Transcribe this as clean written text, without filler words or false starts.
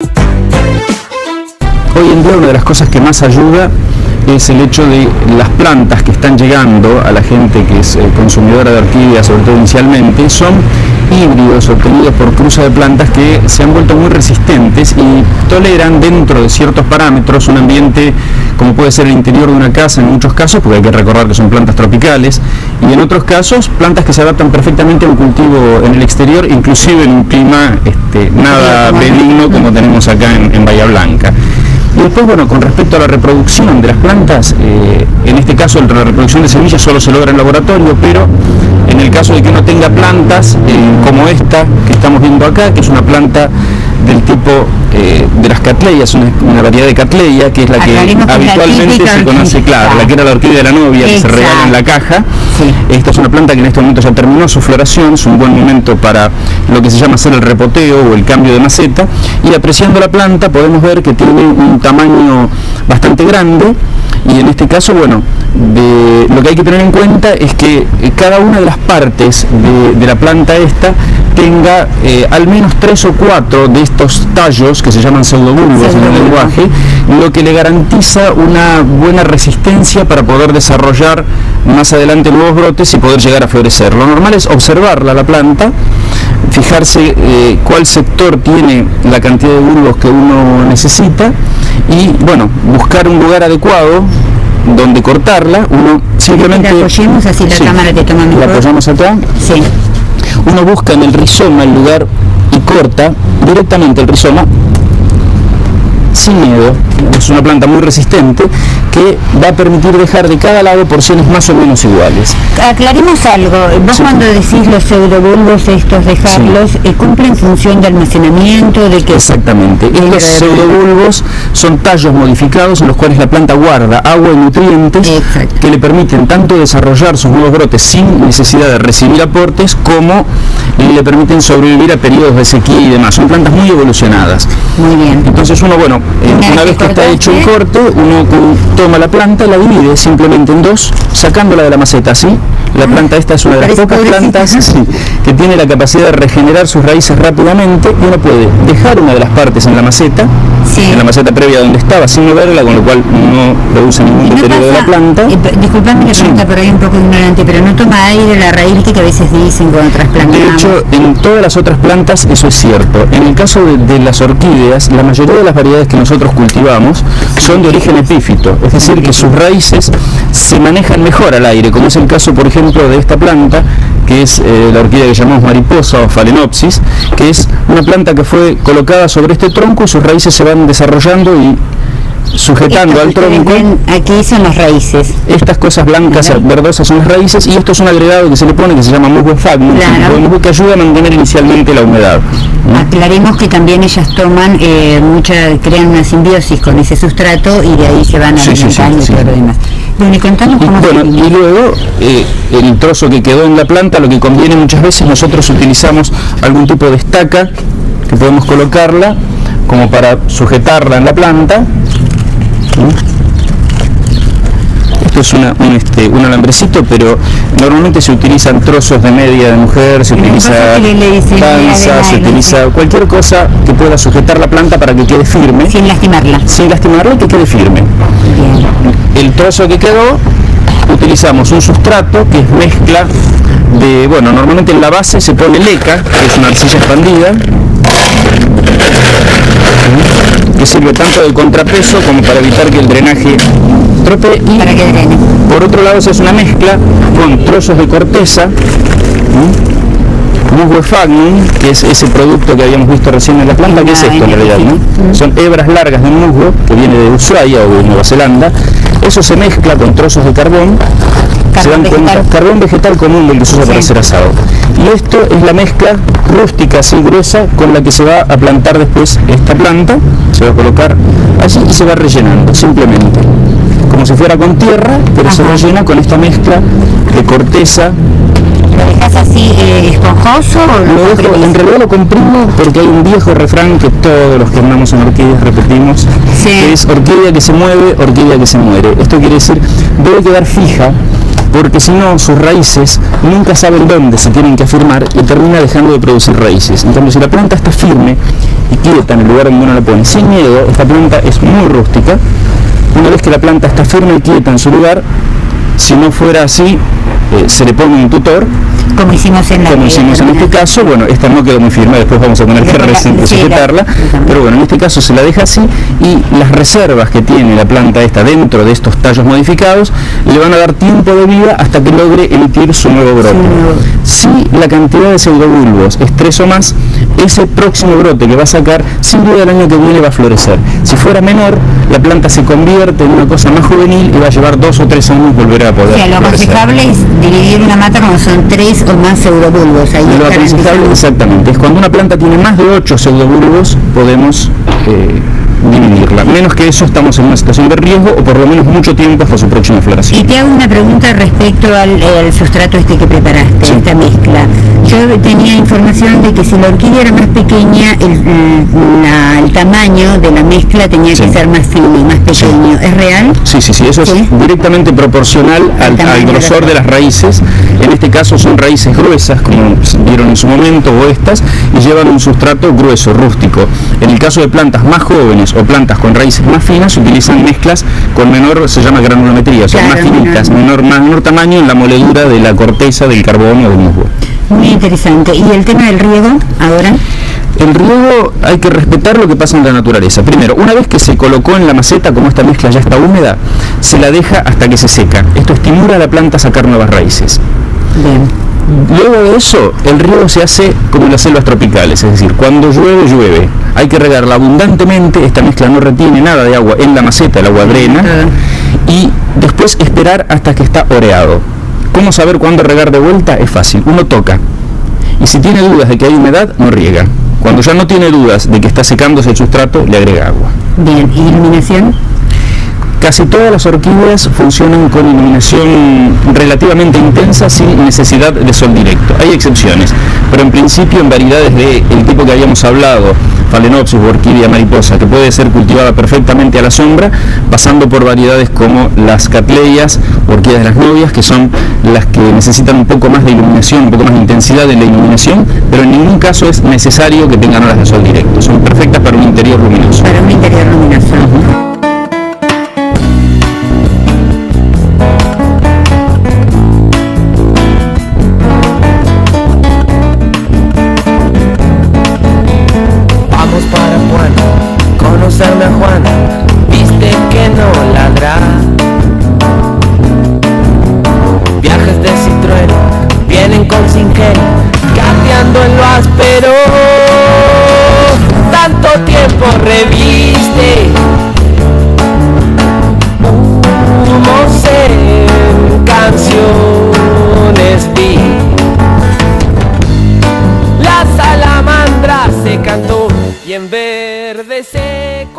Hoy en día una de las cosas que más ayuda es el hecho de las plantas que están llegando a la gente que es consumidora de orquídeas, sobre todo inicialmente, son híbridos obtenidos por cruza de plantas que se han vuelto muy resistentes y toleran dentro de ciertos parámetros un ambiente como puede ser el interior de una casa en muchos casos, porque hay que recordar que son plantas tropicales, y en otros casos plantas que se adaptan perfectamente a un cultivo en el exterior, inclusive en un clima nada benigno como tenemos acá en Bahía Blanca. Y después, bueno, con respecto a la reproducción de las plantas, en este caso la reproducción de semillas solo se logra en laboratorio, pero en el caso de que uno tenga plantas como esta que estamos viendo acá, que es una planta del tipo de las cattleyas, una variedad de cattleya, que es la que habitualmente se conoce, claro, la que era la orquídea de la novia, que se regala en la caja. Sí. Esta es una planta que en este momento ya terminó su floración, es un buen momento para lo que se llama hacer el repoteo o el cambio de maceta, y apreciando la planta podemos ver que tiene un tamaño bastante grande, y en este caso, bueno, lo que hay que tener en cuenta es que cada una de las partes de la planta esta tenga al menos 3 o 4 de estos tallos que se llaman pseudobulbos en el lenguaje, lo que le garantiza una buena resistencia para poder desarrollar más adelante nuevos brotes y poder llegar a florecer. Lo normal es observarla, la planta, fijarse cuál sector tiene la cantidad de bulbos que uno necesita y, bueno, buscar un lugar adecuado donde cortarla. Uno simplemente... La apoyemos, así la cámara te toma mejor. La apoyamos acá. Sí. Uno busca en el rizoma el lugar y corta directamente el rizoma sin miedo. Es una planta muy resistente que va a permitir dejar de cada lado porciones más o menos iguales. Aclaremos algo, vos cuando decís los pseudobulbos estos dejarlos, cumplen función de almacenamiento, de que... Exactamente, estos pseudobulbos son tallos modificados en los cuales la planta guarda agua y nutrientes que le permiten tanto desarrollar sus nuevos brotes sin necesidad de recibir aportes, como le permiten sobrevivir a periodos de sequía y demás. Son plantas muy evolucionadas. Muy bien. Entonces uno, bueno, una vez que está hecho el corte, uno toma la planta, la divide simplemente en dos, sacándola de la maceta, ¿sí? La planta esta es una de las pocas plantas que tiene la capacidad de regenerar sus raíces rápidamente, y uno puede dejar una de las partes en la maceta, en la maceta previa donde estaba, sin moverla, con lo cual no produce ningún deterioro de la planta. Disculpame que pregunta, pero hay un poco ignorante, pero no toma aire la raíz que a veces dicen con otras plantas. De hecho, en todas las otras plantas eso es cierto. En el caso de las orquídeas, la mayoría de las variedades que nosotros cultivamos son de origen epífito, es decir, que sus raíces se manejan mejor al aire, como es el caso, por ejemplo, de esta planta, que es la orquídea que llamamos mariposa o phalaenopsis, que es una planta que fue colocada sobre este tronco, sus raíces se van desarrollando y sujetando al tronco. Aquí son las raíces. Estas cosas blancas, verdosas, son las raíces, y esto es un agregado que se le pone que se llama musgo sphagnum, que ayuda a mantener inicialmente la humedad. Aclaremos que también ellas toman crean una simbiosis con ese sustrato y de ahí se van alimentando y todo lo demás. Bueno, y contanos cómo y luego el trozo que quedó en la planta, lo que conviene muchas veces, nosotros utilizamos algún tipo de estaca que podemos colocarla como para sujetarla en la planta. Esto es un alambrecito, pero normalmente se utilizan trozos de media de mujer, se utiliza panza, se utiliza cualquier cosa que pueda sujetar la planta para que quede firme. Sin lastimarla. Sin lastimarla, y que quede firme. Bien. El trozo que quedó, utilizamos un sustrato que es mezcla de, bueno, normalmente en la base se pone leca, que es una arcilla expandida, que sirve tanto de contrapeso como para evitar que el drenaje tropee, y para que drene. Por otro lado se hace una mezcla con trozos de corteza, musgo sphagnum, que es ese producto que habíamos visto recién en la planta, que es esto en realidad, ¿no? Son hebras largas de musgo que viene de Ushuaia o de Nueva Zelanda. Eso se mezcla con trozos de carbón, carbón vegetal común del que se usa para hacer asado. Y esto es la mezcla rústica, así gruesa, con la que se va a plantar después esta planta. Se va a colocar allí y se va rellenando, simplemente, como si fuera con tierra, pero se rellena con esta mezcla de corteza. ¿Lo dejas así esponjoso o en realidad lo comprimo, porque hay un viejo refrán que todos los que andamos en orquídeas repetimos, que es orquídea que se mueve, orquídea que se muere. Esto quiere decir, debe quedar fija, porque si no, sus raíces nunca saben dónde se tienen que afirmar y termina dejando de producir raíces. En cambio, si la planta está firme y quieta en el lugar donde uno la pone, sin miedo, esta planta es muy rústica. Una vez que la planta está firme y quieta en su lugar, si no fuera así, se le pone un tutor, como hicimos en este caso. Bueno, esta no quedó muy firme, después vamos a tener que sujetarla, pero bueno, en este caso se la deja así, y las reservas que tiene la planta esta dentro de estos tallos modificados le van a dar tiempo de vida hasta que logre emitir su nuevo brote. Si la cantidad de pseudobulbos es 3 o más, ese próximo brote que va a sacar, sin duda el año que viene va a florecer. Si fuera menor, la planta se convierte en una cosa más juvenil y va a llevar 2 o 3 años volver a poder florecer. Lo aconsejable es dividir una mata como son 3 o más pseudobulbos. Ahí lo aconsejable, exactamente, es cuando una planta tiene más de 8 pseudobulbos, podemos dividirla. Menos que eso estamos en una situación de riesgo, o por lo menos mucho tiempo hasta su próxima floración. Y te hago una pregunta respecto al sustrato este que preparaste, esta mezcla. Yo tenía información de que si la orquídea era más pequeña, el tamaño de la mezcla tenía que ser más fino y más pequeño. ¿Es real? Sí, eso es directamente proporcional al grosor de las raíces. En este caso son raíces gruesas, como vieron en su momento, o estas, y llevan un sustrato grueso, rústico. En el caso de plantas más jóvenes o plantas con raíces más finas, se utilizan mezclas con menor, se llama granulometría, o sea, más finitas, menor tamaño en la moledura de la corteza del carbono o del musgo. Muy interesante. ¿Y el tema del riego ahora? El riego hay que respetar lo que pasa en la naturaleza. Primero, una vez que se colocó en la maceta, como esta mezcla ya está húmeda, se la deja hasta que se seca. Esto estimula a la planta a sacar nuevas raíces. Bien. Luego de eso, el riego se hace como en las selvas tropicales, es decir, cuando llueve, llueve. Hay que regarla abundantemente, esta mezcla no retiene nada de agua en la maceta, el agua drena, y después esperar hasta que está oreado. ¿Cómo saber cuándo regar de vuelta? Es fácil, uno toca, y si tiene dudas de que hay humedad, no riega. Cuando ya no tiene dudas de que está secándose el sustrato, le agrega agua. Bien, ¿y iluminación? Casi todas las orquídeas funcionan con iluminación relativamente intensa sin necesidad de sol directo. Hay excepciones, pero en principio en variedades del tipo que habíamos hablado, Phalaenopsis o orquídea mariposa, que puede ser cultivada perfectamente a la sombra, pasando por variedades como las cattleyas, orquídeas de las novias, que son las que necesitan un poco más de iluminación, un poco más de intensidad en la iluminación, pero en ningún caso es necesario que tengan horas de sol directo. Son perfectas para un interior luminoso. Para un interior luminoso. Conocerme a Juan, viste que no ladra. Viajes de Citroën vienen con Singer, cambiando en lo áspero. Tanto tiempo reviste humos en canciones vi. La salamandra se cantó y en verde seco